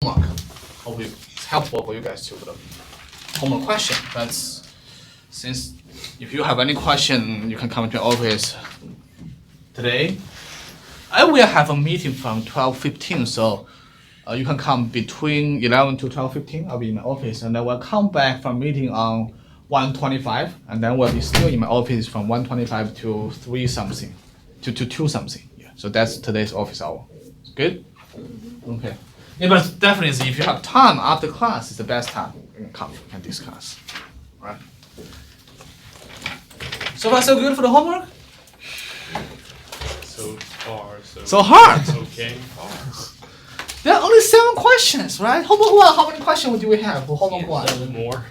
homework. Hope it's helpful for you guys to do the homework question. But since if you have any question, you can come to office today. I will have a meeting from 12:15, so you can come between 11 to 12:15. I'll be in my office, and then we'll come back from meeting on 1:25, and then we'll be still in my office from 1:25 to 3 something, to 2 something. Yeah. So that's today's office hour. Good? Okay. Yeah, but definitely, if you have time after class, it's the best time. You can come and discuss. All right. So far, so good for the homework? So hard. It's okay. There are only 7 questions, right? Homework 1, how many questions do we have for homework 1? More.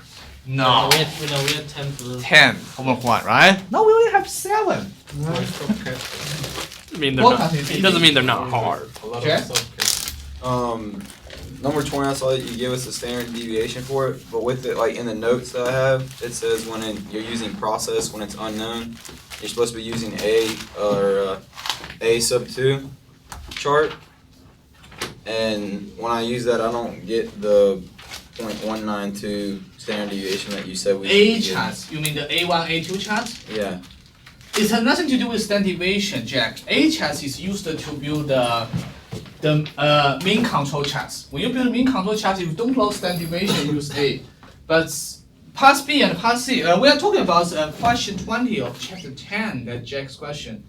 No. We had 10 for 10, homework 1, right? No, we only have 7. I mean, What kind of it doesn't mean they're not hard. Okay. Number 20, I saw that you gave us a standard deviation for it, but with it, like in the notes that I have, it says when you're using process when it's unknown, you're supposed to be using A sub 2 chart. And when I use that, I don't get the 0.192 standard deviation that you said we A should charts, you mean the A1, A2 charts? get. Yeah. It has nothing to do with standard deviation, Jack. A charts is used to build the mean control charts. When you build mean control charts, if you don't know standard deviation, use A. But Part B and Part C, we are talking about question 20 of chapter 10, that Jack's question.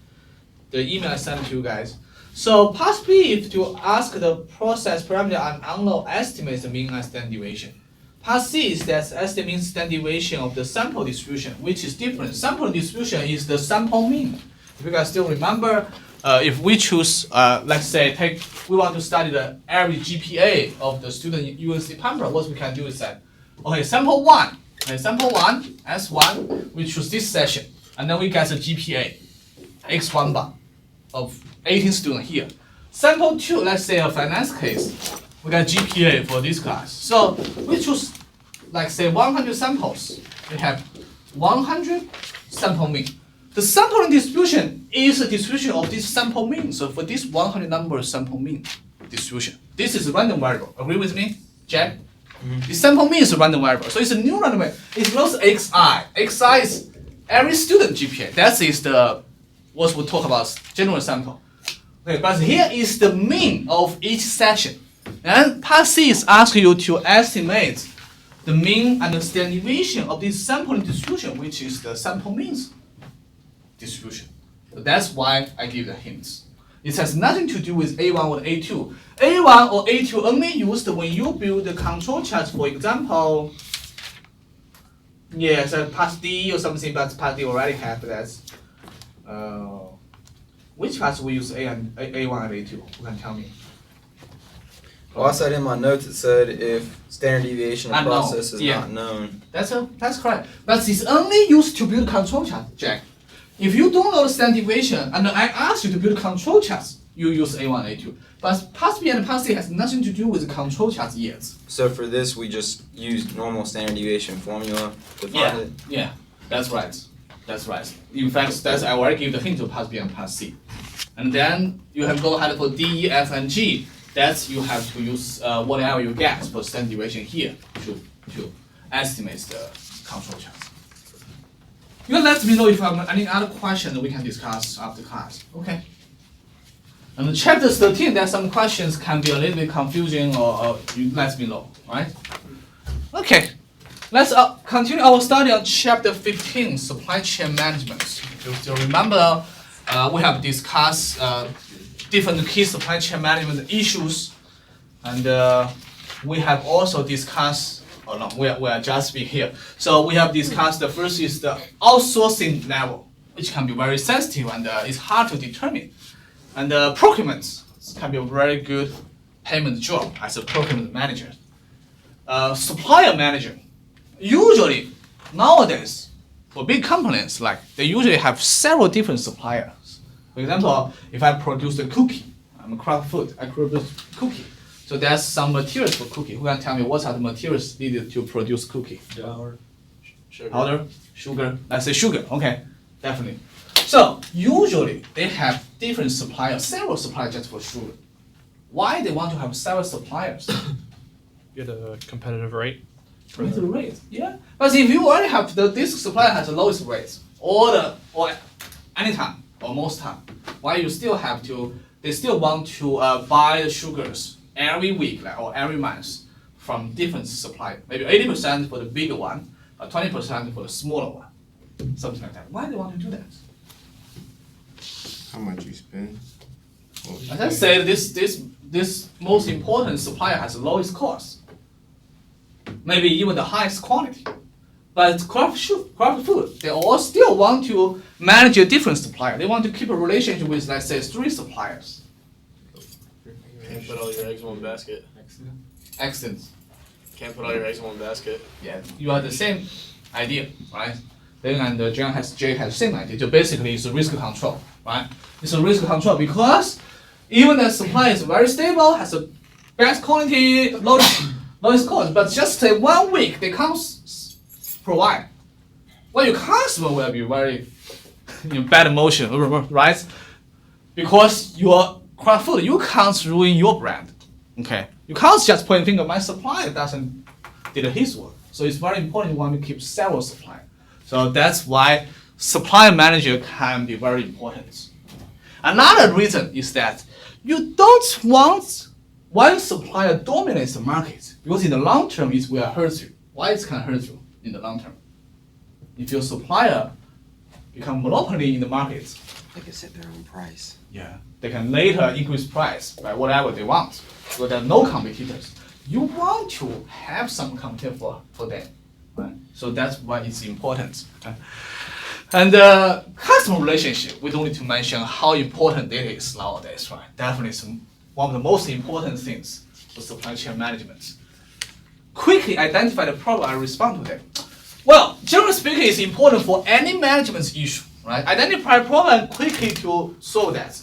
The email I sent to you guys. So Part B is to ask the process parameter and unknown estimates the mean and standard deviation. Part C is that estimating standard deviation of the sample distribution, which is different. Sample distribution is the sample mean. If you guys still remember, if we choose, let's say, we want to study the average GPA of the student in UNC Pembroke, what we can do is that, okay, sample 1, S1, we choose this session, and then we get the GPA, X1 bar, of 18 students here. Sample 2, let's say a finance case, we got GPA for this class. So we choose, like say 100 samples. We have 100 sample mean. The sampling distribution is a distribution of this sample mean. So for this 100 number sample mean distribution, this is a random variable. Agree with me, Jack? The sample mean is a random variable. So it's a new random variable. It knows XI. XI is every student GPA. That is the what we talk about general sample. Okay, but here is the mean of each section. And Part C is asking you to estimate the mean and the standard deviation of this sampling distribution, which is the sample means distribution. So that's why I give the hints. It has nothing to do with A1 or A2. A1 or A2 only used when you build the control charts, for example. Yes, Part D or something, but Part D already have that. Which parts we use A1 and A2? You can tell me. Well, I said in my notes, it said if standard deviation of Unknown, process is yeah. not known. That's correct. But it's only used to build control chart, Jack. If you don't know the standard deviation, and I ask you to build control charts, you use A1, A2. But Part B and Part C has nothing to do with the control charts yet. So for this, we just use normal standard deviation formula to find it. Yeah, that's right. That's right. In fact, I already give the hint to Part B and Part C. And then you have go ahead for D, E, F, and G. That's you have to use whatever you get for standard deviation here to estimate the control charts. You can let me know if you have any other question that we can discuss after class. Okay. And chapter 13, there's some questions can be a little bit confusing, or you let me know, right? Okay. Let's continue our study on chapter 15, supply chain management. If you still remember, we have discussed different key supply chain management issues, and we have also discussed, we are just be here. So we have discussed the first is the outsourcing level, which can be very sensitive and it's hard to determine. And procurement can be a very good payment job as a procurement manager. Supplier manager, usually nowadays for big companies, like they usually have several different suppliers. For example, if I produce a cookie, I'm a craft food, I produce cookie. So there's some materials for cookie. Who can tell me what are the materials needed to produce cookie? Flour, sugar. Powder, sugar, let's say sugar, okay, definitely. So usually they have different suppliers, several suppliers just for sugar. Why they want to have several suppliers? get a competitive rate. With the rate, yeah. But if you already have this supplier has the lowest rates, or anytime or most time, why you still have to? They still want to buy the sugars every week or every month from different supplier. Maybe 80% for the bigger one, or 20% for the smaller one, something like that. Why they want to do that? How much you spend? As I said, this most important supplier has the lowest cost, maybe even the highest quality. But craft food, they all still want to manage a different supplier. They want to keep a relationship with, let's say, 3 suppliers. Can't put all your eggs in one basket. Excellent. Can't put all your eggs in one basket. Yeah, you have the same idea, right? Then and Jay has the same idea. So basically, it's a risk control, right? It's a risk control because even the supply is very stable, has the best quality, lowest cost, but just 1 week they can't provide. Well, your customer will be very in bad emotion, right? Because your craft food, you can't ruin your brand. Okay, you can't just point finger. My supplier doesn't did his work, so it's very important. You want to keep several suppliers. So that's why supply manager can be very important. Another reason is that you don't want one supplier dominates the market because in the long term it will hurt you. Why it can hurt you in the long term? If your supplier become monopoly in the market, They can set their own price. yeah, they can later increase price by whatever they want. So there are no competitors. You want to have some competitor for them, right? So that's why it's important. And customer relationship, we don't need to mention how important it is nowadays, right? Definitely it's one of the most important things for supply chain management. Quickly identify the problem and respond to them. Well, generally speaking, it's important for any management issue, right? Identify problem and quickly to solve that.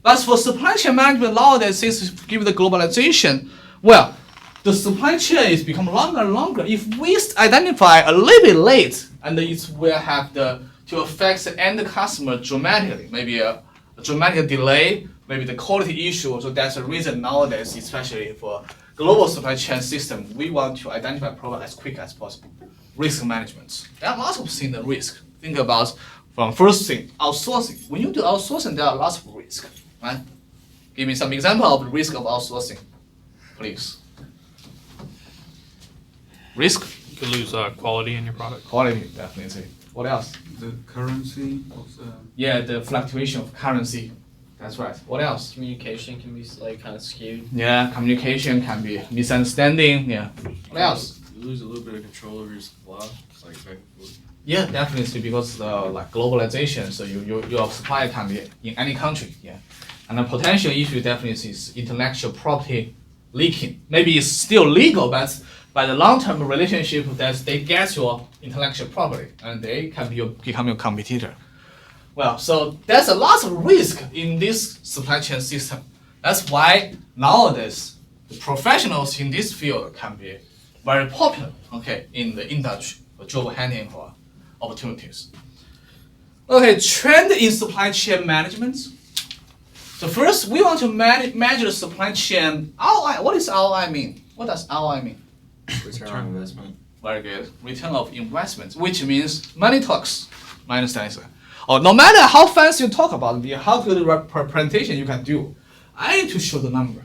But for supply chain management nowadays, since given the globalization, well, the supply chain is become longer and longer. If we identify a little bit late, and it will have to affect the end customer dramatically, maybe a dramatic delay, maybe the quality issue. So that's the reason nowadays, especially for global supply chain system, we want to identify problem as quick as possible. Risk management. There are lots of things in risk. Think about from first thing, outsourcing. When you do outsourcing, there are lots of risk, right? Give me some example of the risk of outsourcing, please. Risk? You could lose quality in your product. Quality, definitely. What else? The currency of the Yeah, the fluctuation of currency. That's right. What else? Communication can be like kind of skewed. Yeah, communication can be misunderstanding. Yeah. What else? you lose a little bit of control over your supply, like back and forth. Yeah, definitely because like globalization, so your supply can be in any country. Yeah, and the potential issue definitely is intellectual property leaking. Maybe it's still legal, but by the long-term relationship that they get your intellectual property and they can become your competitor. Well, so there's a lot of risk in this supply chain system. That's why nowadays the professionals in this field can be very popular, okay, in the industry for job hunting for opportunities. Okay, trend in supply chain management. So first, we want to measure the supply chain ROI. What does ROI mean? What does ROI mean? Return on investment. Very good. Return of investment, which means money talks. My understanding is, or no matter how fancy you talk about it, how good representation you can do, I need to show the number.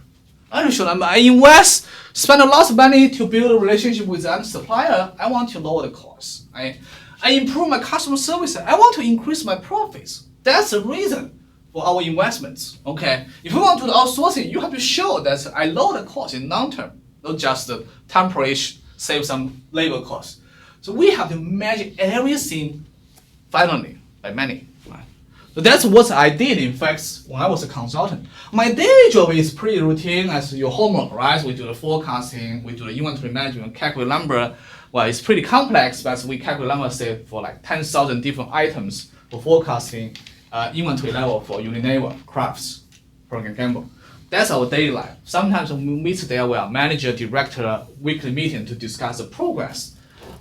I invest, spend a lot of money to build a relationship with that supplier. I want to lower the cost. I improve my customer service. I want to increase my profits. That's the reason for our investments. Okay. If you want to do the outsourcing, you have to show that I lower the cost in long term, not just the temporary save some labor costs. So we have to measure everything finally by money. Right? So that's what I did, in fact, when I was a consultant. My daily job is pretty routine as your homework, right? We do the forecasting, we do the inventory management, calculate number. Well, it's pretty complex, but we calculate number, say, for like 10,000 different items for forecasting inventory level for Unilever, Crafts, Procter & Gamble. That's our daily life. Sometimes when we meet there, we are manager, director, weekly meeting to discuss the progress.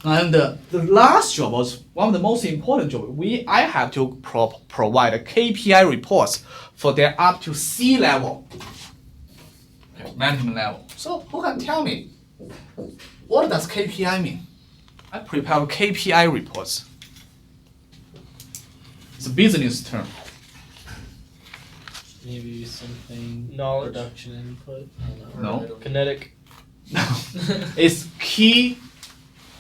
And the last job was one of the most important jobs. I have to provide a KPI reports for their up to C level, okay, management level. So who can tell me What does KPI mean? I prepare KPI reports. It's a business term. Maybe something Knowledge. production input. I don't know. No. Kinetic. No, it's key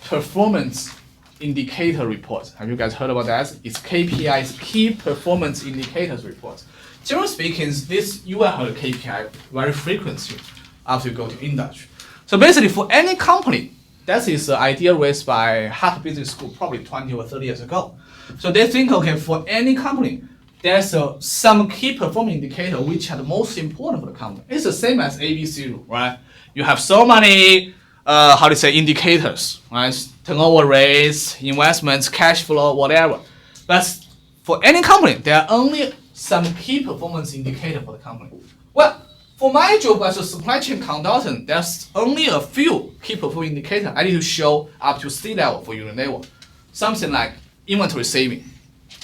performance indicator report. Have you guys heard about that? It's KPI's key performance indicators report. Generally speaking, this you will heard KPI very frequently after you go to industry. So basically, for any company, that is the idea raised by Harvard Business School probably 20 or 30 years ago. So they think, okay, for any company, there's some key performance indicator which are the most important for the company. It's the same as ABC rule, right? You have so many, indicators, right? Turnover rates, investments, cash flow, whatever. But for any company, there are only some key performance indicator for the company. Well, for my job as a supply chain consultant, there's only a few key performance indicators I need to show up to C level for Unilever. Something like inventory saving,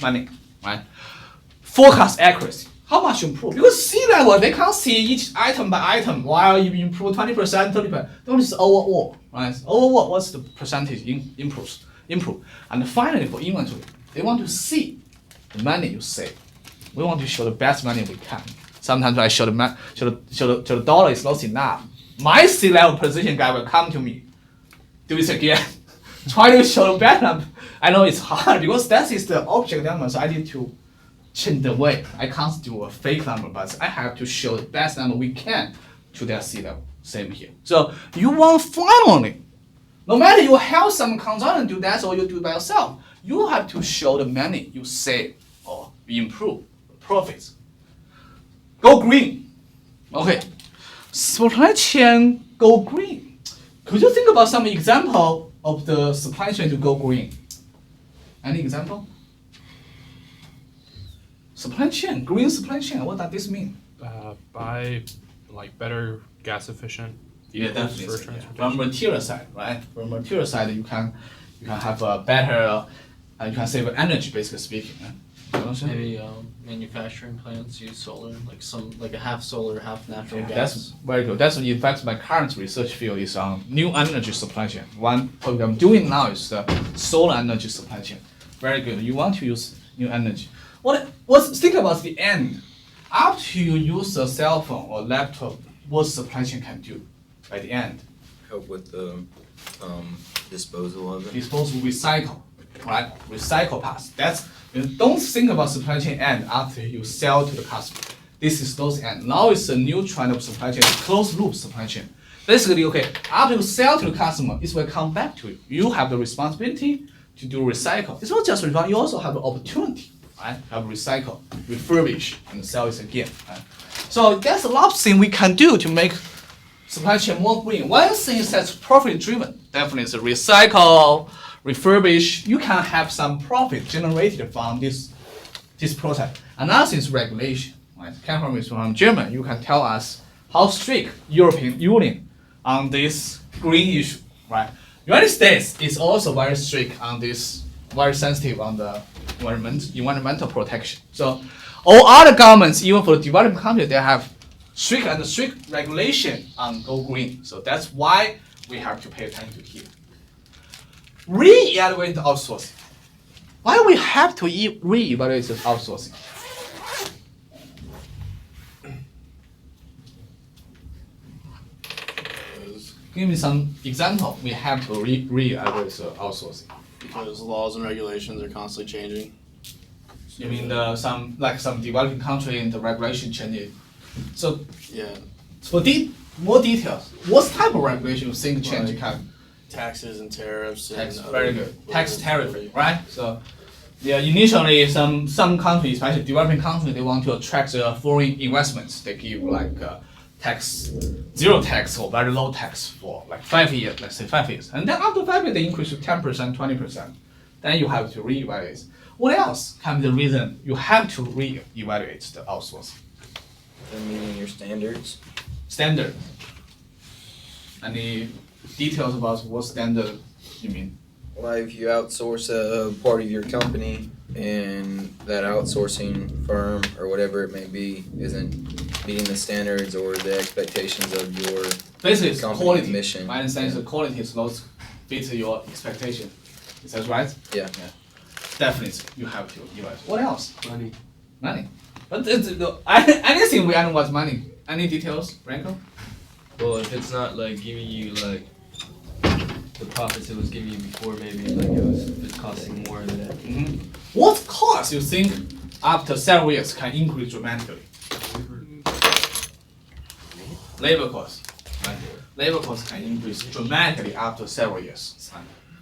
money, right? Forecast accuracy, how much you improve? Because C level, they can't see each item by item, while you improve 20%, 30%. That is overall, right? Overall, what's the percentage improve? And finally, for inventory, they want to see the money you save. We want to show the best money we can. Sometimes I show the dollar is not enough. My C-level position guy will come to me, do it again, try to show the best number. I know it's hard because that is the object number, so I need to change the way. I can't do a fake number, but I have to show the best number we can to their C-level. Same here. So you want finally, no matter you help some consultant do that or you do it by yourself, you have to show the money you save or improve profits. Go green. Okay. Supply chain go green. Could you think about some example of the supply chain to go green? Any example? Supply chain, green supply chain. What does this mean? Buy like better gas efficient Yeah, vehicles definitely. for Yeah. transportation. From material side, right? From material side, you can have a better, you can save energy, basically speaking. Right? You understand? Maybe manufacturing plants use solar, like a half solar, half natural Yeah, gas. that's very good. That's in fact my current research field is on new energy supply chain. One project I'm doing now is the solar energy supply chain. Very good. You want to use new energy. Think about the end. After you use a cell phone or laptop, what supply chain can do by the end? Help with the disposal of it. Disposal, recycle, right? Recycle parts. Don't think about supply chain end after you sell to the customer. This is those end. Now it's a new trend of supply chain, closed loop supply chain. Basically, okay, after you sell to the customer, it will come back to you. You have the responsibility to do recycle. It's not just recycle, you also have the opportunity, right? Have recycle, refurbish, and sell it again. Right? So there's a lot of things we can do to make supply chain more green. One thing is that's profit driven. Definitely is recycle, refurbish. You can have some profit generated from this process. Another thing is regulation. Right? Came from German. You can tell us how strict European Union on this green issue, right? United States is also very strict on this, very sensitive on the environmental protection. So all other governments, even for the developing countries, they have strict regulation on go green. So that's why we have to pay attention to here. Re-evaluate the outsourcing. Why we have to re-evaluate the outsourcing? Give me some example. We have to re-evaluate the outsourcing. Because laws and regulations are constantly changing. You mean some developing country and the regulation changes. So Yeah, for more details, what type of regulation you think change Like can? taxes and tariffs and Tax, other very good. Tax tariff, regulatory- right? So, yeah, initially some countries, especially developing countries, they want to attract foreign investments. They give like zero tax or very low tax for like 5 years, let's say 5 years, and then after 5 years they increase to 10%, 20%. Then you have to reevaluate. What else can be the reason you have to reevaluate the outsourcing? They're meeting your standards. Standard. Any details about what standard you mean? Like if you outsource a part of your company and that outsourcing firm or whatever it may be isn't meeting the standards or the expectations of your Basically, it's company quality. mission. My understanding is the quality is not fit your expectation. Is that right? Yeah. Definitely, you have to invest. What else? Money. Money. But anything we earn was money. Any details, Branko? Well, if it's not like giving you like the profits it was giving you before, maybe like it's costing more than that. Mm-hmm. What cost you think after several years can increase dramatically? Labor cost. Right? Labor cost can increase dramatically after several years.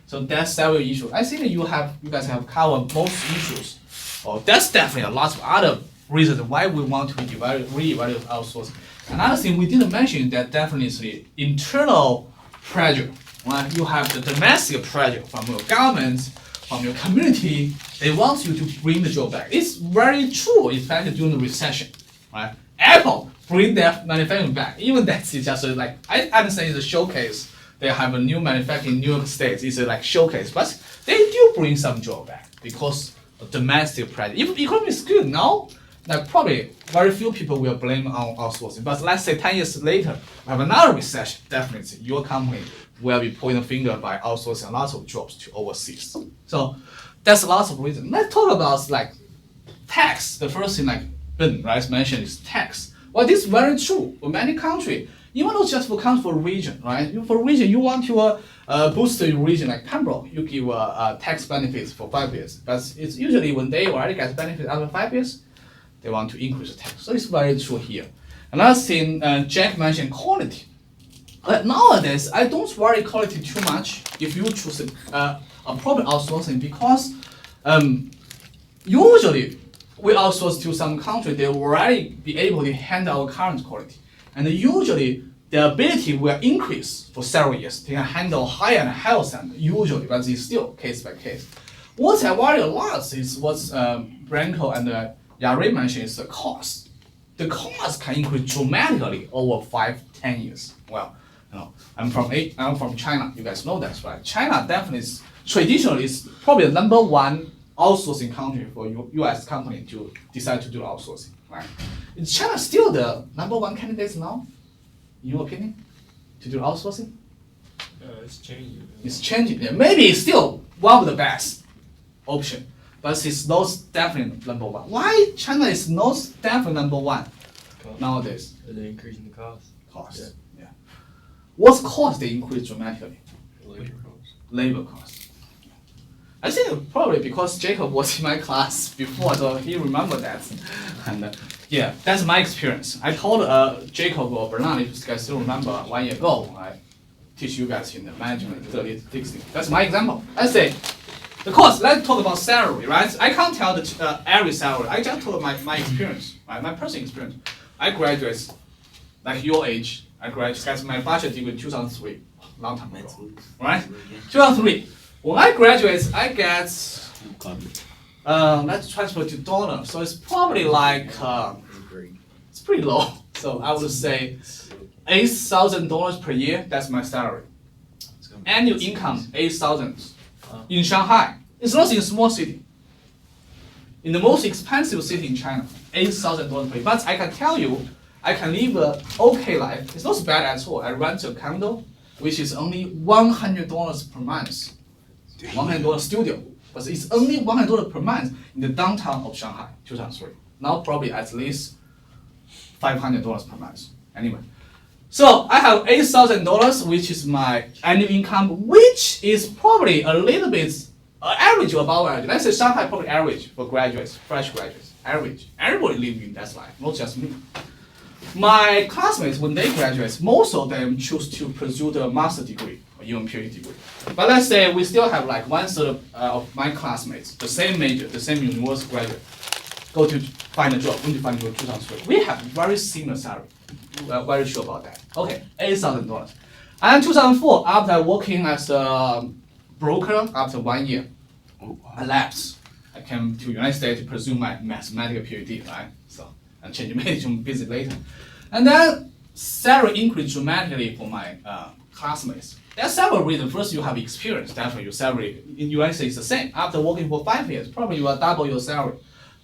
So that's several issues. I think you guys have covered most issues. Oh, that's definitely a lot of other reasons why we want to reevaluate outsourcing. Another thing we didn't mention that definitely is the internal pressure. Right? You have the domestic pressure from your government, from your community. They want you to bring the job back. It's very true, especially during the recession. Right? Apple bring their manufacturing back. Even that's just like I understand it's a showcase. They have a new manufacturing in New York State. It's a like showcase, but they do bring some job back because of domestic pressure. If economy is good now, like probably very few people will blame on outsourcing. But let's say 10 years later, we have another recession. Definitely, your company will be pointing a finger by outsourcing a lot of jobs to overseas. So that's lots of reasons. Let's talk about like tax. The first thing like Ben right mentioned is tax. Well, this is very true for many countries. Even not just for country, for region, right? For region, you want to boost your region like Pembroke, you give tax benefits for 5 years. But it's usually when they already get benefits after 5 years, they want to increase the tax. So it's very true here. Another thing, Jack mentioned quality. But nowadays, I don't worry quality too much if you choose a proper outsourcing because usually we outsource to some country, they will already be able to handle our current quality. And usually the ability will increase for several years. They can handle higher and higher standard, usually, but it's still case by case. What I worry a lot is what Branko and Yari mentioned is the cost. The cost can increase dramatically over 5-10 years. Well, you know, I'm from China. You guys know that, right? China definitely is traditionally is probably the #1 outsourcing country for U.S. company to decide to do outsourcing, right? Is China still the #1 candidate now, in your opinion, to do outsourcing? It's changing. It's changing. Yeah, maybe it's still one of the best option, but it's not definitely #1. Why China is not definitely #1 nowadays? They're increasing the cost. Cost. Yeah. What cost they increase dramatically? Labor cost. Labor cost. I think probably because Jacob was in my class before, so he remembered that. And yeah, that's my experience. I told Jacob or Bernard, if you guys still remember, 1 year ago, I teach you guys in the management 30 to 60. That's my example. I say, the cost, let's talk about salary, right? I can't tell the average salary. I just told my experience, right? My personal experience. I graduated, like your age, I got my bachelor degree in 2003, long time ago, right? 2003. When I graduated, I get, let's transfer to dollar. So it's probably like, it's pretty low. So I would say $8,000 per year, that's my salary. Annual income, 8,000. In Shanghai, it's not in a small city. In the most expensive city in China, $8,000 per year. But I can tell you, I can live an okay life. It's not bad at all. I rent a condo, which is only $100 per month. $100 studio, but it's only $100 per month in the downtown of Shanghai, 2003. Now probably at least $500 per month. Anyway, so I have $8,000, which is my annual income, which is probably a little bit average or above average. Let's say Shanghai probably average for graduates, fresh graduates, average. Everybody lives in that life, not just me. My classmates, when they graduate, most of them choose to pursue the master's degree or even PhD degree. But let's say we still have like 1/3 of my classmates, the same major, the same university graduate, go to find a job, going to find a job 2003. We have very similar salary. We're very sure about that. Okay, $8,000. And 2004, after working as a broker, after 1 year, I left. I came to United States to pursue my mathematical PhD, right? So, and change management business later. And then salary increased dramatically for my classmates. There are several reasons. First, you have experience. Definitely, your salary in United States is the same. After working for 5 years, probably you will double your salary.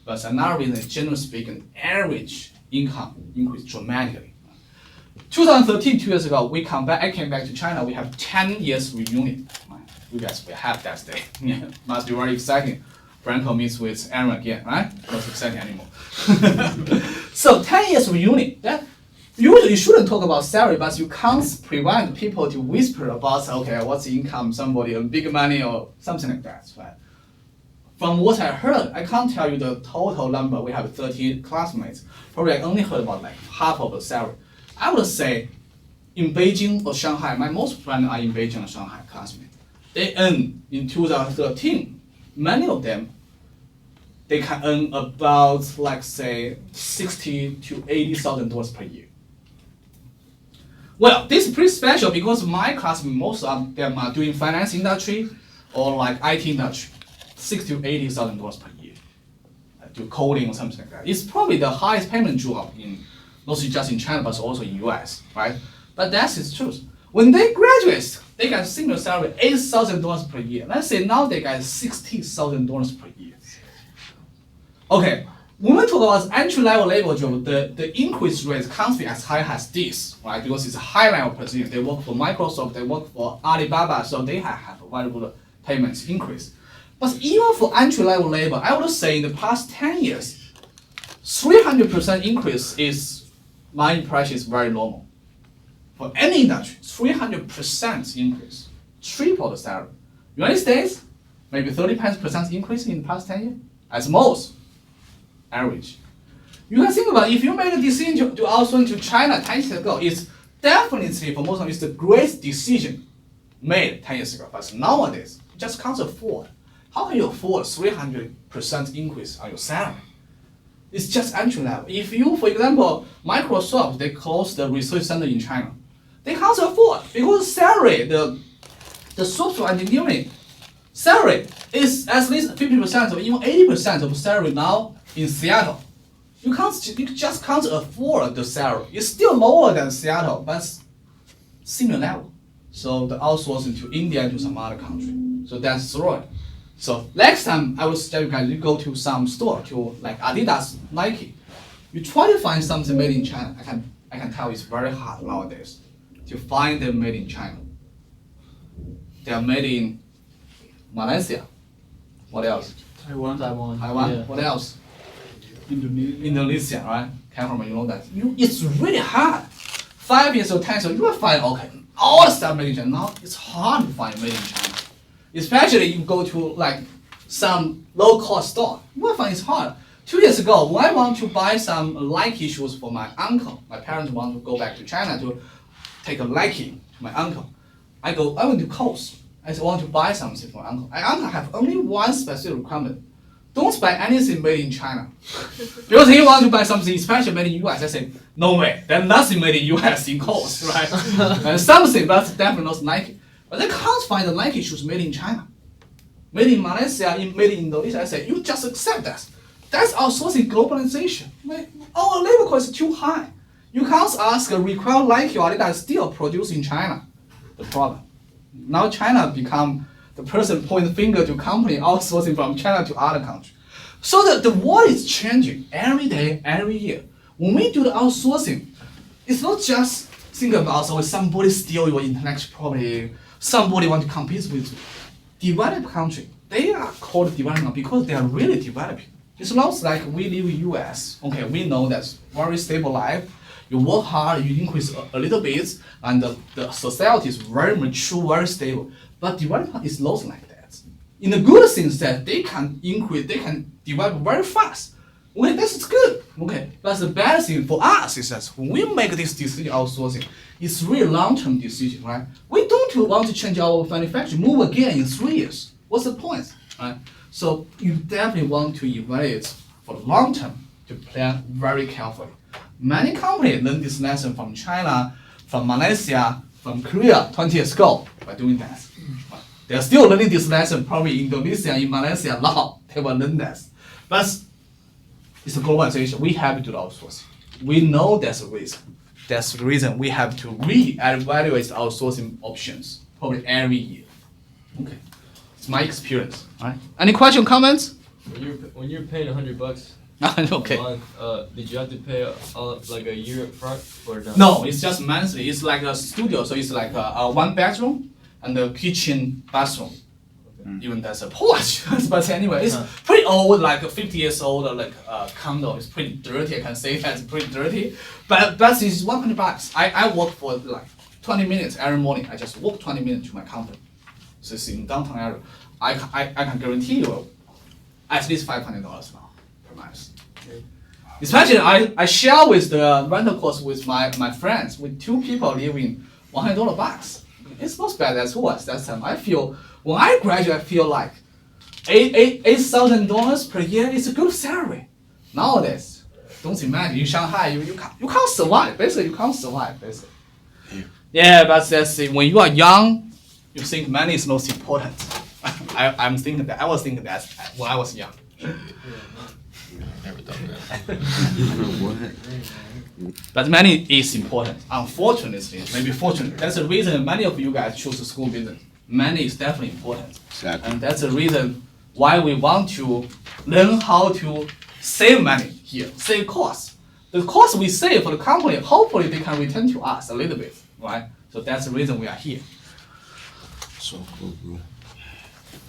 But another reason is, generally speaking, average income increased dramatically. 2013, 2 years ago, I came back to China, we have 10 years reunion. You guys will have that day. Yeah, must be very exciting. Franco meets with Aaron again, right? Not exciting anymore. So 10 years reunion. That usually you shouldn't talk about salary, but you can't prevent people to whisper about, okay, what's the income, somebody earn big money or something like that, right? From what I heard, I can't tell you the total number. We have 30 classmates. Probably I only heard about like half of the salary. I would say in Beijing or Shanghai, my most friends are in Beijing or Shanghai classmates. They earn in 2013, many of them, they can earn about like say $60,000 to $80,000 per year. Well, this is pretty special because my classmates, most of them are doing finance industry or like IT industry, $60,000 to $80,000 per year. Do coding or something like that. It's probably the highest payment job in not just in China but also in US, right? But that's the truth. When they graduate, they get similar salary $8,000 per year. Let's say now they get $60,000 per year. Okay, when we talk about entry-level labor job, the increase rate can't be as high as this, right? Because it's a high-level position. They work for Microsoft, they work for Alibaba, so they have a valuable payments increase. But even for entry-level labor, I would say in the past 10 years, 300% increase is, my impression is very normal. For any industry, 300% increase, triple the salary. United States, maybe 30% increase in the past 10 years, as most, average. You can think about it, if you made a decision to outsource to China 10 years ago, it's definitely, for most of it's the great decision made 10 years ago. But nowadays, you just can't afford. How can you afford 300% increase on your salary? It's just entry level. If you, for example, Microsoft, they closed the research center in China. They can't afford because salary, the software engineering salary is at least 50% or even 80% of salary now in Seattle. You just can't afford the salary. It's still lower than Seattle, but similar level. So the outsourcing to India and to some other country. So that's right. So next time I will suggest you guys go to some store to like Adidas, Nike. You try to find something made in China. I can tell it's very hard nowadays to find them made in China. They are made in Malaysia. What else? Taiwan. Taiwan. What else? Indonesia, right? Cameraman, you know that. It's really hard. 5 years or 10 years, you will find okay, all the stuff made in China. Now it's hard to find made in China. Especially you go to like some low-cost store, you will find it's hard. 2 years ago, when I want to buy some Nike shoes for my uncle, my parents want to go back to China to take a Nike to my uncle. I went to Kohl's. I want to buy something for my uncle. My uncle have only one specific requirement. Don't buy anything made in China. Because he wants to buy something especially made in US. I say, no way, there's nothing made in US in Kohl's, right? And something, but definitely not Nike. But they can't find the Nike shoes made in China. Made in Malaysia, made in Indonesia. I say, you just accept that. That's outsourcing globalization. Our labor cost is too high. You can't require Nike or Adidas still produce in China. The problem. Now China become the person point the finger to company outsourcing from China to other countries. So the world is changing every day, every year. When we do the outsourcing, it's not just think about somebody steal your intellectual property, somebody want to compete with you. Developed country, they are called development because they are really developing. It's not like we live in US. Okay, we know that's very stable life. You work hard, you increase a little bit, and the society is very mature, very stable. But development is not like that. In the good sense that they can increase, they can develop very fast. Okay, that's good. Okay, but the bad thing for us is that when we make this decision outsourcing, it's really long-term decision, right? We don't want to change our manufacturing, move again in 3 years. What's the point, right? So you definitely want to evaluate for the long term to plan very carefully. Many companies learn this lesson from China, from Malaysia, from Korea 20 years ago by doing that. They're still learning this lesson, probably in Indonesia, in Malaysia now, they will learn that. But it's a globalization, we have to do the outsourcing. We know that's a risk. That's the reason we have to re-evaluate outsourcing options, probably every year. Okay, it's my experience. All right. Any question, comments? When you're paying $100 Okay. a month. Did you have to pay like a year up front or no? No, it's just monthly. It's like a studio, so it's like a one bedroom and a kitchen bathroom. Even there's a porch. But anyway, it's pretty old, like 50 years old, like condo. It's pretty dirty. I can say that it's pretty dirty. But it's $100. I work for like 20 minutes every morning. I just walk 20 minutes to my company. So it's in downtown area. I can guarantee you at least $500 now per month. Especially I share with the rental cost with my friends. With 2 people living $100 bucks. It's not bad as was that time. I feel when I graduate, I feel like $8,000 per year is a good salary. Nowadays, don't imagine in Shanghai you can't survive. Basically, you can't survive. Basically. Yeah, but that's it. When you are young, you think money is most important. I'm thinking that. I was thinking that when I was young. Never thought of that. What? But money is important. Unfortunately, maybe fortunately, that's the reason many of you guys choose school business. Money is definitely important. Exactly. And that's the reason why we want to learn how to save money here, save costs. The cost we save for the company, hopefully they can return to us a little bit, right? So that's the reason we are here. So cool, bro.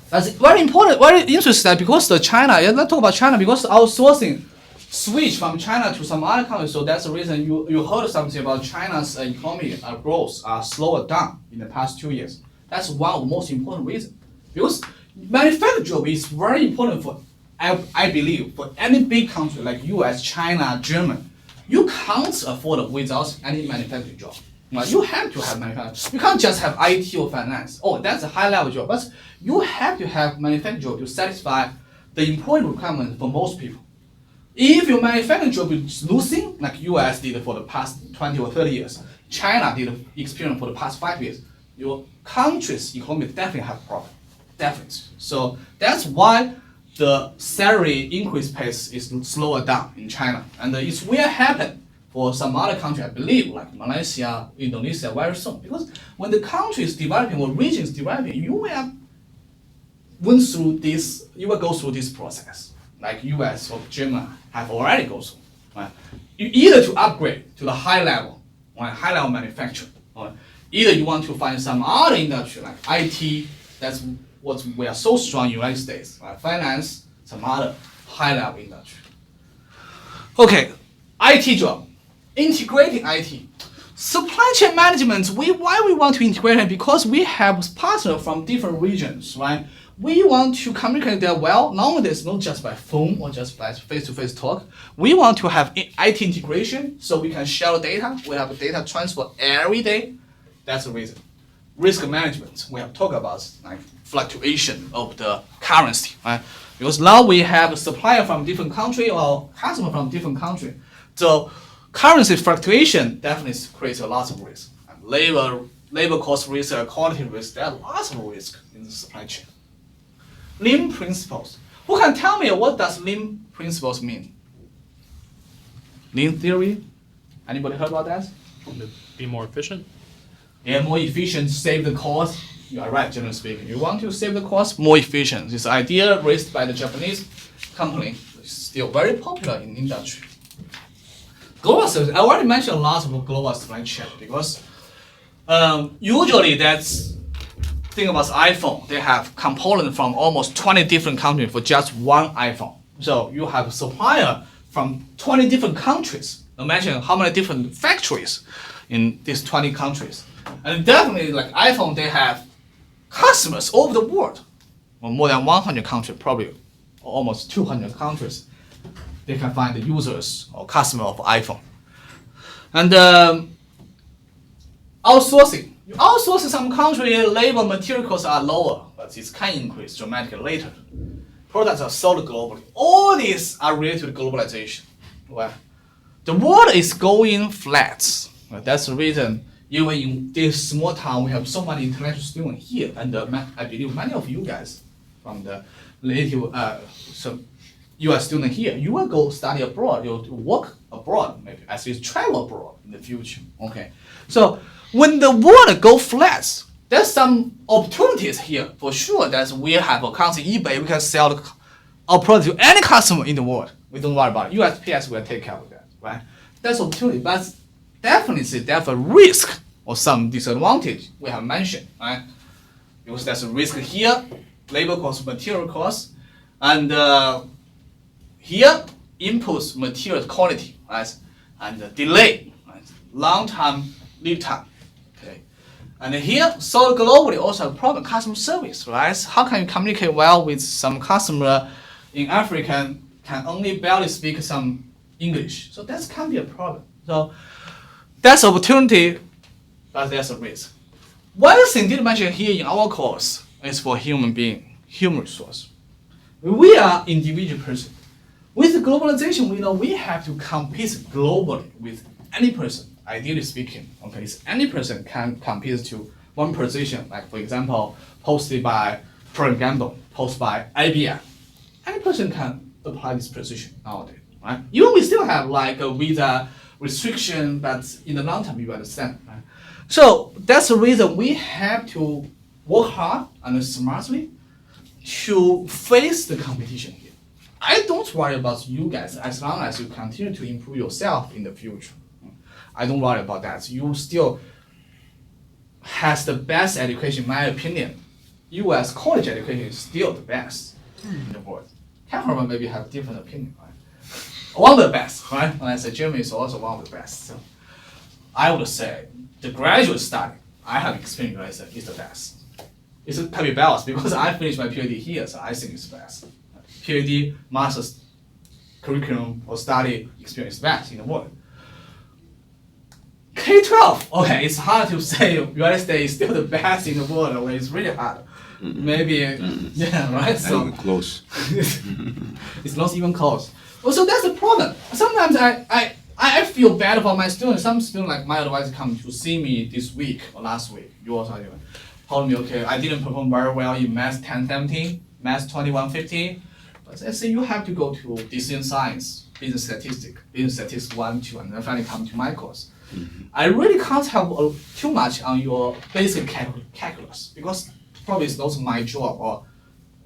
That's very important, very interesting because the China, let's talk about China because outsourcing switch from China to some other countries. So that's the reason you heard something about China's economy growth slower down in the past 2 years. That's one of the most important reasons. Because manufacturing job is very important for, I believe, for any big country like US, China, Germany. You can't afford it without any manufacturing job. You have to have manufacturing. You can't just have IT or finance. Oh, that's a high level job. But you have to have manufacturing job to satisfy the employment requirement for most people. If your manufacturing job is losing, like US did for the past 20 or 30 years, China did experience for the past 5 years, your country's economy definitely have problem. Definitely. So that's why the salary increase pace is slower down in China. And it will happen for some other country, I believe, like Malaysia, Indonesia, very soon. Because when the country is developing or region is developing, you will go through this process. Like US or Germany have already gone through. Right? You either to upgrade to the high level, right? High level manufacturing, or either you want to find some other industry like IT, that's what we are so strong in the United States, right? Finance, some other high level industry. Okay, IT job, integrating IT. Supply chain management, why we want to integrate it? Because we have partners from different regions, right? We want to communicate that well. Nowadays, not just by phone or just by face-to-face talk. We want to have IT integration so we can share data. We have data transfer every day. That's the reason. Risk management, we have talked about like fluctuation of the currency, right? Because now we have a supplier from different country or customer from different country. So currency fluctuation definitely creates a lot of risk. Labor cost risk, quality risk, there are lots of risk in the supply chain. Lean principles. Who can tell me what does lean principles mean? Lean theory? Anybody heard about that? To be more efficient. Yeah, more efficient, save the cost. You are right, generally speaking. You want to save the cost, more efficient. This idea raised by the Japanese company is still very popular in industry. Global service, I already mentioned a lot of global supply chain because usually that's think about iPhone. They have components from almost 20 different countries for just one iPhone. So you have a supplier from 20 different countries. Imagine how many different factories in these 20 countries. And definitely like iPhone, they have customers all over the world. Well, more than 100 countries, probably almost 200 countries. They can find the users or customer of iPhone. And outsourcing. You outsource in some country, labor material costs are lower, but it can increase dramatically later. Products are sold globally. All these are related to globalization. Well, the world is going flat. Well, that's the reason even in this small town, we have so many international students here, and I believe many of you guys from the native some US student here, you will go study abroad, you'll work abroad, maybe at least travel abroad in the future. Okay, so when the world go flat, there's some opportunities here for sure. That we have a account in eBay, we can sell our product to any customer in the world. We don't worry about it. USPS will take care of that, right? That's opportunity, but definitely there's a risk or some disadvantage we have mentioned, right? Because there's a risk here, labor cost, material cost, and here inputs material quality, right? And delay, right? Long time lead time, okay? And here, so globally also a problem, customer service, right? How can you communicate well with some customer in Africa can only barely speak some English? So that can be a problem. So that's opportunity, but there's a risk. One thing did mention here in our course is for human being, human resource. We are individual person. With globalization, we know we have to compete globally with any person, ideally speaking. Okay, so any person can compete to one position, like for example, posted by Procter & Gamble, posted by IBM. Any person can apply this position nowadays, right? Even we still have like a visa restriction, but in the long term, you understand, right? So that's the reason we have to work hard and smartly to face the competition here. I don't worry about you guys as long as you continue to improve yourself in the future. I don't worry about that. You still has the best education, in my opinion. US college education is still the best in the world. California maybe have different opinion, right? One of the best, right? When I say Germany is also one of the best. So I would say the graduate study I have experienced is the best. It can be balanced because I finished my PhD here, so I think it's best. PhD, master's curriculum or study experience best in the world. K-12, okay, it's hard to say United States is still the best in the world. Okay, it's really hard. Maybe, yeah, right? So Close. it's not even close. Well, so that's the problem. Sometimes I feel bad about my students. Some students, like my advisor, come to see me this week or last week. You also even told me, okay, I didn't perform very well in Math 1017, Math 2150. But I say you have to go to decision science, business statistics 1, 2, and then finally come to my course. I really can't help too much on your basic calculus because probably it's not my job or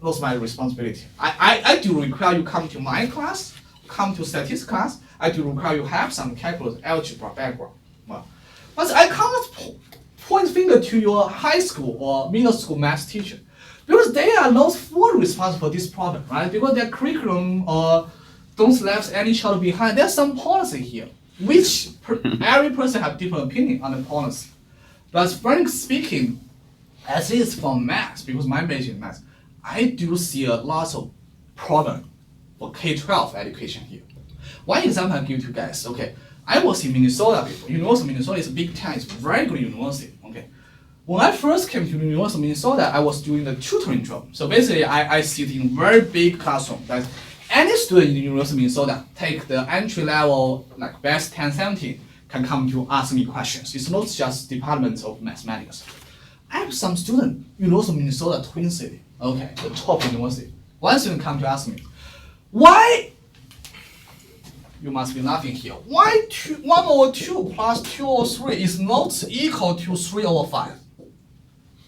not my responsibility. I do require you come to my class, come to statistics class. I do require you have some calculus, algebra background. Well, but I can't point finger to your high school or middle school math teacher because they are not fully responsible for this problem, right? Because their curriculum don't left any child behind. There's some policy here, which every person have different opinion on the policy. But frankly speaking, at least for math, because my major is math, I do see a lot of problem for K-12 education here. One example I'll give to you guys. Okay, I was in Minnesota before. University of Minnesota is a big town. It's a very good university. Okay, when I first came to the University of Minnesota, I was doing the tutoring job. So basically, I sit in very big classroom. That any student in the University of Minnesota take the entry level like best 1017 can come to ask me questions. It's not just Department of Mathematics. I have some student, University of Minnesota, Twin City. Okay, the top university. One student come to ask me, why? You must be laughing here. Why 1 over 2 plus 2 over 3 is not equal to 3 over 5?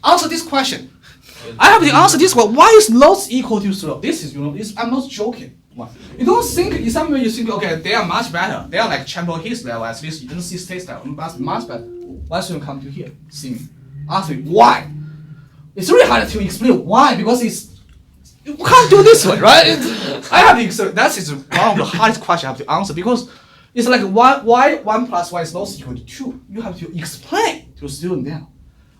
Answer this question. I have to answer this one. Why is not equal to 3? This is, I'm not joking. You don't think, in some way you think, okay, they are much better. They are like Champion Hills level, at least you didn't see state level. Much better. Why should you come to here, see me? Ask me, why? It's really hard to explain why, because you can't do this way, right? I have to explain. That is one of the hardest questions I have to answer because it's like why 1 plus 1 is not equal to 2. You have to explain to a student now.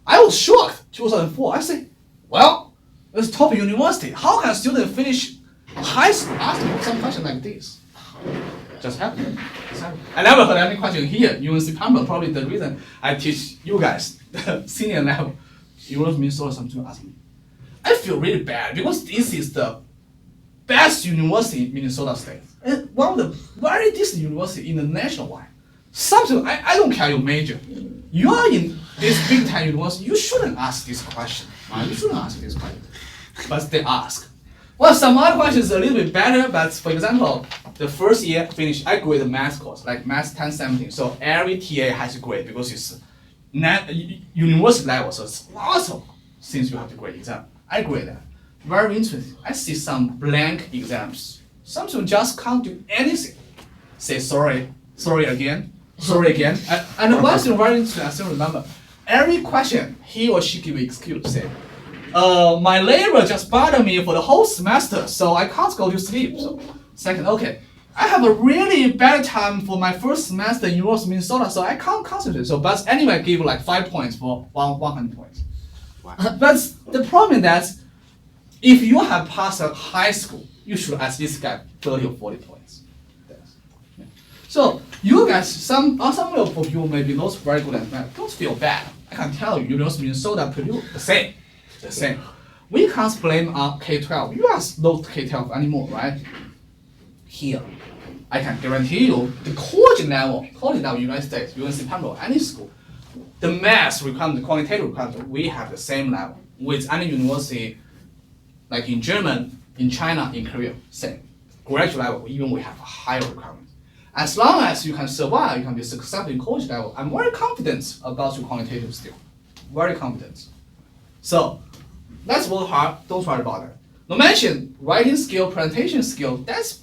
I was shocked, 2004. I say, well, it's top university. How can a student finish high school asking some question like this? Just happened. I never heard any question here. UNC Pembroke, probably the reason I teach you guys the senior level. University of Minnesota, some students ask me. I feel really bad because this is the best university in Minnesota State. And one of the very decent university in the national wide. Something, I don't care your major. You are in this big time university, you shouldn't ask this question. Right? You shouldn't ask this question. But they ask. Well, some other questions are a little bit better, but for example, the first year finished, I grade the math course, like math 1017. So every TA has to grade because it's university level, so it's lots of things you have to grade exam. I grade that. Very interesting. I see some blank exams Some students just can't do anything. Say sorry again. And one thing very interesting, I still remember. Every question, he or she give excuse, say, my labor just bothered me for the whole semester, so I can't go to sleep. So, second, okay, I have a really bad time for my first semester in University of Minnesota, so I can't concentrate. So, but anyway, I give like 5 points for 100 points. But the problem is that if you have passed a high school, you should at least get 30 or 40 points. Yeah. So you guys, some of you maybe not very good at math. Don't feel bad. I can tell you, University of Minnesota Purdue the same. We can't blame on K-12. You are not K-12 anymore, right? Here, I can guarantee you, the college level, United States, UNC Pembroke, any school, the math requirement, the quantitative requirement, we have the same level with any university, like in Germany, in China, in Korea, same. Graduate level, even we have a higher requirement. As long as you can survive, you can be successful in college level, I'm very confident about your quantitative skill. Very confident. So, let's work hard, don't worry about it. No mention writing skill, presentation skill, that's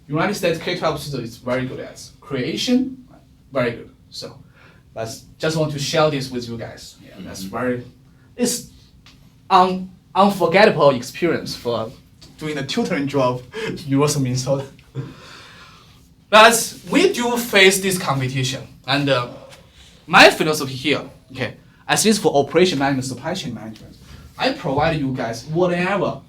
United States K-12 student is very good at. Creation, very good. So, but just want to share this with you guys. Yeah, that's it's unforgettable experience for doing the tutoring job in University of Minnesota. But we do face this competition, and my philosophy here, okay, at least for operation management, supply chain management, I provide you guys whatever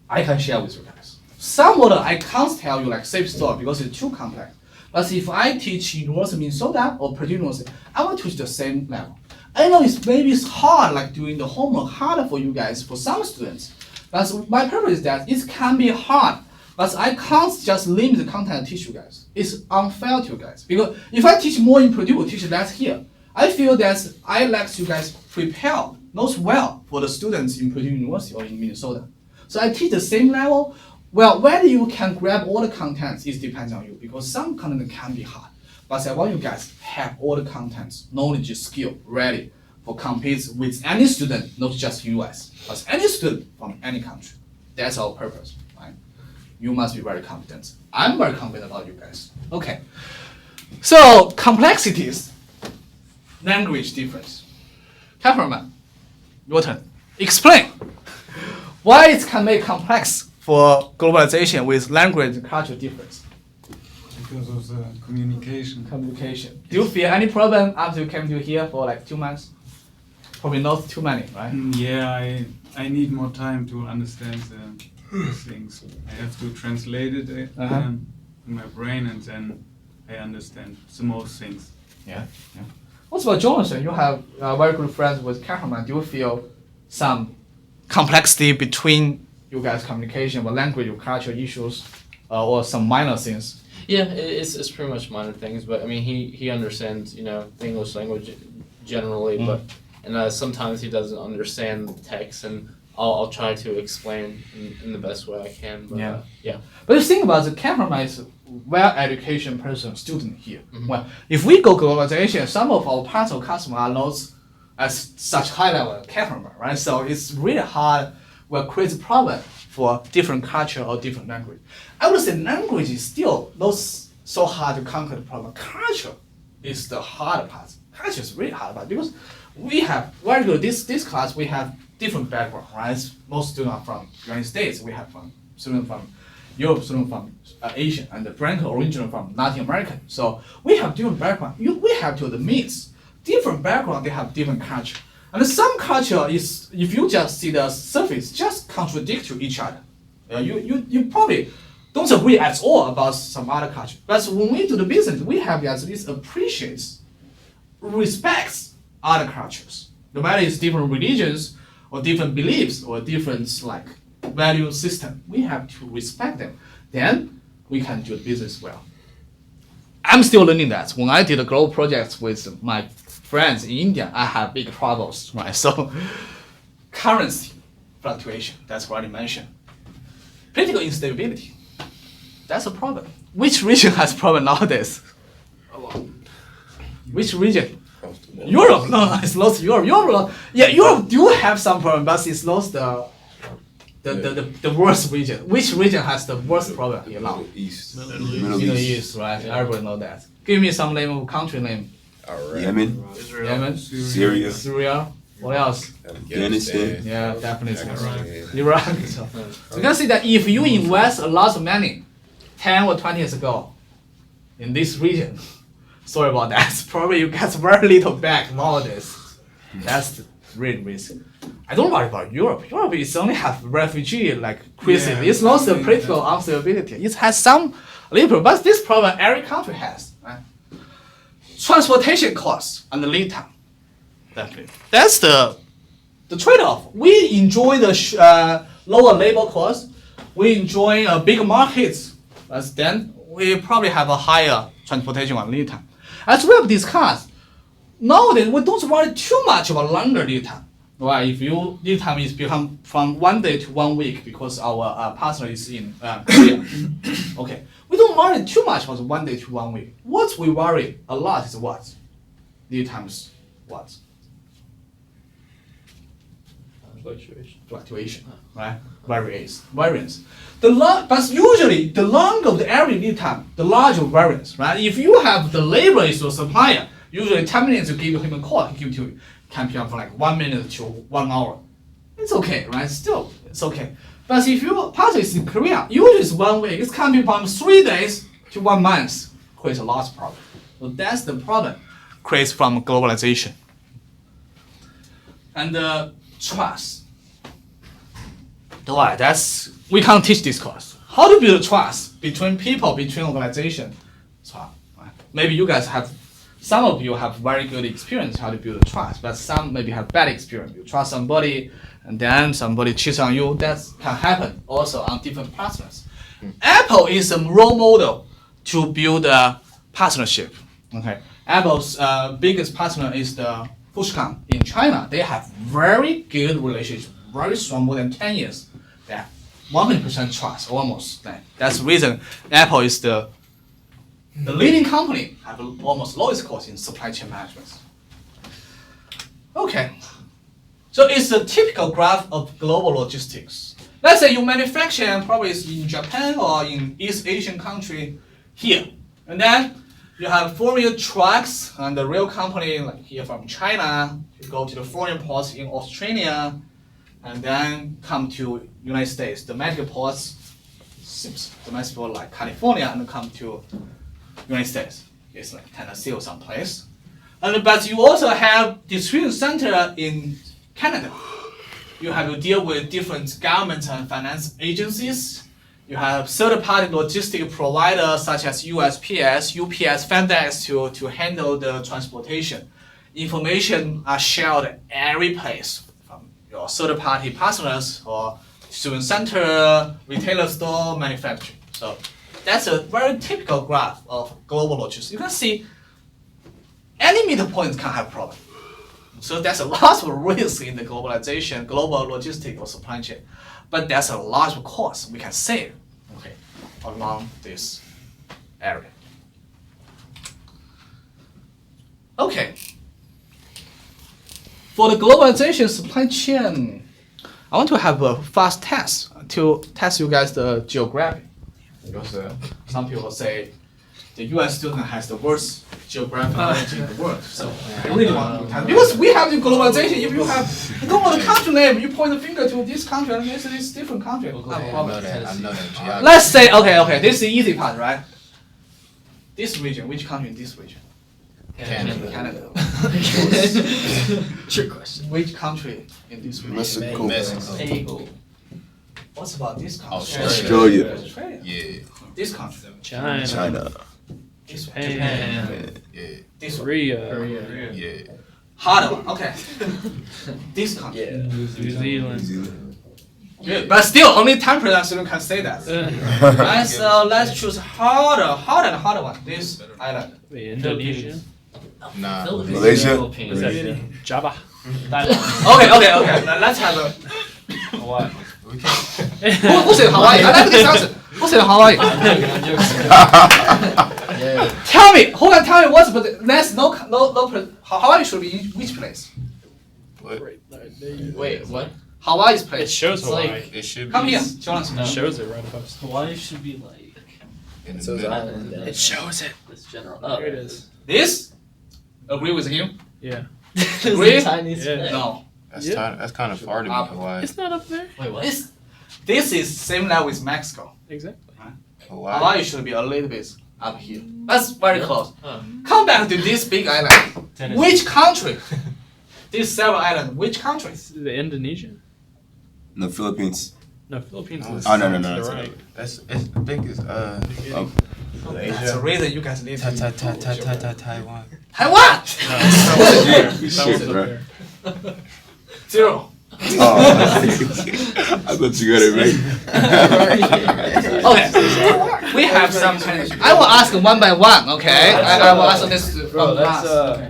I can share with you guys. Some model I can't tell you like safe store because it's too complex. But if I teach University of Minnesota or Purdue University, I will teach the same level. I know it's hard, like doing the homework harder for you guys, for some students. But my purpose is that it can be hard, but I can't just limit the content I teach you guys. It's unfair to you guys. Because if I teach more in Purdue, teach less here, I feel that I let you guys prepare not well for the students in Purdue University or in Minnesota. So I teach the same level. Well, whether you can grab all the contents, it depends on you, because some content can be hard. But I want you guys have all the contents, knowledge, skill ready for compete with any student, not just US, but any student from any country. That's our purpose, right? You must be very confident. I'm very confident about you guys. Okay. So complexities, language difference. Kapperman, your turn. Explain why it can make complex for globalization with language and cultural difference. Because of the communication. Communication. Do you feel any problem after you came to here for like 2 months? Probably not too many, right? Yeah, I need more time to understand the things. I have to translate it in my brain, and then I understand the most things. Yeah. What about Jonathan? You have very good friends with Kahraman. Do you feel some complexity between you guys' communication, or language, or cultural issues, or some minor things? Yeah, it's pretty much minor things, but I mean he understands the English language generally, but sometimes he doesn't understand the text, and I'll try to explain in the best way I can. But, yeah. But the thing about the cameraman is well-educated person, student here. Mm-hmm. Well, if we go globalization, some of our parcel customers are not at such high level cameraman, right? So it's really hard. Will create a problem for different culture or different language. I would say language is still not so hard to conquer the problem. Culture is the hard part. Culture is really hard part because we have very good. This class we have different background, right? Most students are from United States. We have students from Europe, students from Asia, and the Franco originally from Latin America. So we have different background. We have to admit different background. They have different culture. And some culture is, if you just see the surface, just contradict to each other. You probably don't agree at all about some other culture. But when we do the business, we have to at least appreciates, respects other cultures. No matter it's different religions or different beliefs or different like value system, we have to respect them. Then we can do business well. I'm still learning that. When I did a global project with my friends in India, I have big troubles, right? So currency fluctuation, that's what I mentioned. Political instability, that's a problem. Which region has problem nowadays? Which region? Europe, no, it's lost Europe. Europe do have some problem, but it's lost the worst region. Which region has the worst problem here now? East. Middle East, right? Everybody know that. Give me some name of country name. Yemen, Israel. Yemen, Syria, Syria. What else? Afghanistan. Yeah, definitely. Iraq. So you can see that if you invest a lot of money 10 or 20 years ago in this region, sorry about that, probably you get very little back nowadays. That's the real risk. I don't worry about Europe. Europe is only have refugee like crisis. Yeah, It's not the something political instability. It has some little, but this problem every country has. Right? Transportation costs and the lead time. Definitely. That's the trade-off. We enjoy the lower labor costs. We enjoy bigger markets. But then we probably have a higher transportation and lead time. As we have discussed, nowadays we don't worry too much about longer lead time. Right? If your lead time is become from 1 day to 1 week because our partner is in Korea. Okay. We don't worry too much about 1 day to 1 week. What we worry a lot is what? Lead times what? Fluctuation, right? Variance. But usually the longer the average lead time, the larger variance, right? If you have the labor is your supplier, usually 10 minutes you give him a call, he give to can be from like 1 minute to 1 hour. It's okay, right? Still, it's okay. But if your partner is in Korea, usually it's 1 week. It can be from 3 days to 1 month. Creates a lot of problem. So that's the problem creates from globalization. And trust. Right, we can't teach this course. How to build trust between people, between organization. Right? Maybe you guys some of you have very good experience how to build trust, but some maybe have bad experience. You trust somebody, and then somebody cheats on you. That can happen also on different partners. Apple is a role model to build a partnership. Okay, Apple's biggest partner is the Foxconn in China. They have very good relationship, very strong, more than 10 years. They have 100% trust, almost. That's the reason Apple is the leading company, have almost lowest cost in supply chain management. Okay, so it's a typical graph of global logistics. Let's say you manufacture probably in Japan or in East Asian country here, and then you have foreign trucks and the rail company like here from China. You go to the foreign ports in Australia, and then come to United States. Domestic ports, domestic port like California, and come to United States. It's like Tennessee or someplace. But you also have distribution center in Canada. You have to deal with different government and finance agencies. You have third-party logistic providers such as USPS, UPS, FedEx to handle the transportation. Information are shared every place from your third-party partners or distribution center, retailer store, manufacturing. So that's a very typical graph of global logistics. You can see any middle point can have problem. So there's a lot of risk in the globalization, global logistics or supply chain. But there's a lot of cost we can save, okay, along this area. Okay. For the globalization supply chain, I want to have a fast test to test you guys the geography. Because some people say the US student has the worst geographic knowledge in the world. So I really want to test. Because we have the globalization, if you don't know the country name, you point the finger to this country and this is different country. No problem. Let's say, okay, this is the easy part, right? This region, which country in this region? Canada. Trick question. Which country in this region? Mexico. What's about this country? Australia. Australia. Yeah. This country. China. China. This one. Japan. Yeah. This one. Korea. Yeah. Harder one. Okay. This country. New New Zealand. Zealand. Good. But still, only 10% students can say that. Right, so let's choose harder one. This island. Wait, Indonesia. Nah. Malaysia. Is that Java? Okay. Let's have a. What? Who said Hawaii? I like this answer. Who said Hawaii? Tell me. Who can tell me what's but let's no. Hawaii should be in which place? Wait, what? Hawaii's place. It shows It's like- Hawaii. It should be Come here, Jonas. It shows it right above. Hawaii should be like in the So it's middle. island. It shows it. this general. There it is. This? Agree with him? Yeah. Agree? Chinese Yeah. flag. No. That's Yeah. that's kind of far to be Up. Hawaii. It's not up there. Wait, what? This is same level with Mexico. Exactly. Hawaii. Hawaii should be a little bit up here. That's very Yeah. close. Oh. Come back to this big island. Tennessee. Which country? These several islands. Which country? The Indonesian? No, Philippines. No, Philippines. Oh, is no, no, to no, the that's right. That's it's, I think it's That's the reason you guys live in Taiwan. Taiwan. Shit, bro. Zero. Oh, I thought you got it right. Okay. We have some Chinese. I will ask one by one. Okay. I will ask this Bro, from that's class. Okay.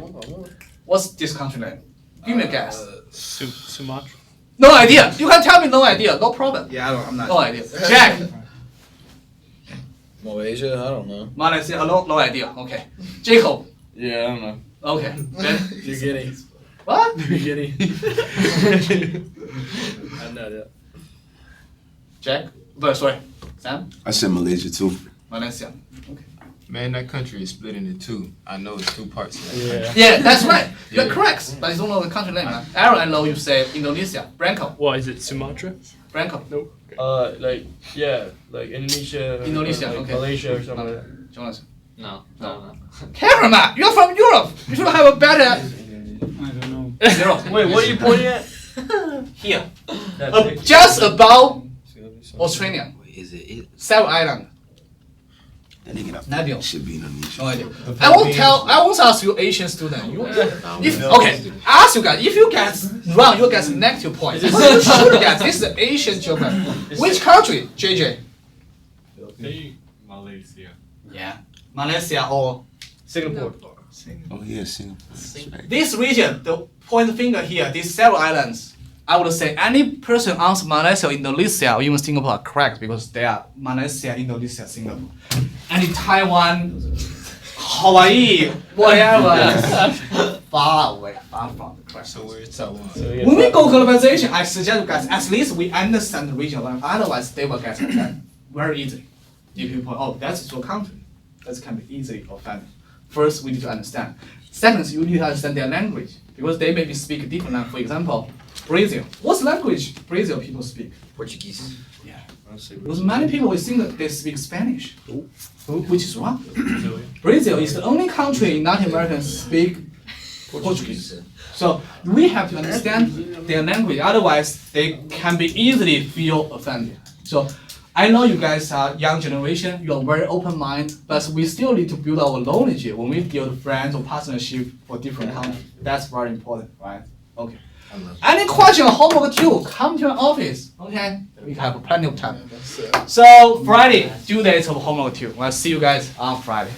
What's this country name? Give me a guess. Sumatra. No idea. You can tell me no idea. No problem. Yeah, I'm not. No idea. Jack. Malaysia? I don't know. Malaysia. No idea. Okay. Jacob. Yeah, I don't know. Okay. Ben. You're getting. What? You're getting. I'm not it. Jack. But sorry. Sam. I said Malaysia too. Malaysia. Man, that country is split into two. I know it's two parts. Of that Yeah. Yeah, that's right. You're Yeah. correct. But you don't know the country name, man. Aaron, I know you say Indonesia. Branko. What is it? Sumatra? Branko. Like like Indonesia. Indonesia, like okay. Malaysia or something. Like that. Jonas. No, no. Cameraman, you're from Europe. You should have a better I don't know. zero. Wait, what are you pointing at? Here. That picture. Just about Australia. Is it? Seven island. That nigga Nabil. should be Indonesia. No idea. I won't ask you Asian student. Okay, ask you guys. If you guess wrong, you get negative points. But you should guess. This is the Asian geography. Which country, JJ? Malaysia. Yeah. Malaysia or Singapore. Oh yeah, Singapore. That's right. this region, the point finger here, these several islands, I would say any person answer Malaysia, Indonesia, or even Singapore are correct because they are Malaysia, Indonesia, Singapore. Any Taiwan, Hawaii, whatever, far away, far from the correct. So where's Taiwan? So, yeah, When we go globalization, I suggest you guys, at least we understand the region, otherwise they will get that very easy. If you point, oh, that's your country, that can be easily offended. First, we need to understand. Second, you need to understand their language because they maybe speak different language. For example, Brazil. What language Brazil people speak? Portuguese. Because many people will think that they speak Spanish, which is wrong. Brazil is the only country in Latin America speak Portuguese. So we have to understand their language, otherwise they can be easily feel offended. So I know you guys are young generation, you are very open mind, but we still need to build our knowledge when we build friends or partnership for different countries. That's very important, right? Okay. Any question on homework 2, come to our office, okay? We have plenty of time. So Friday, due date of homework 2. We'll see you guys on Friday.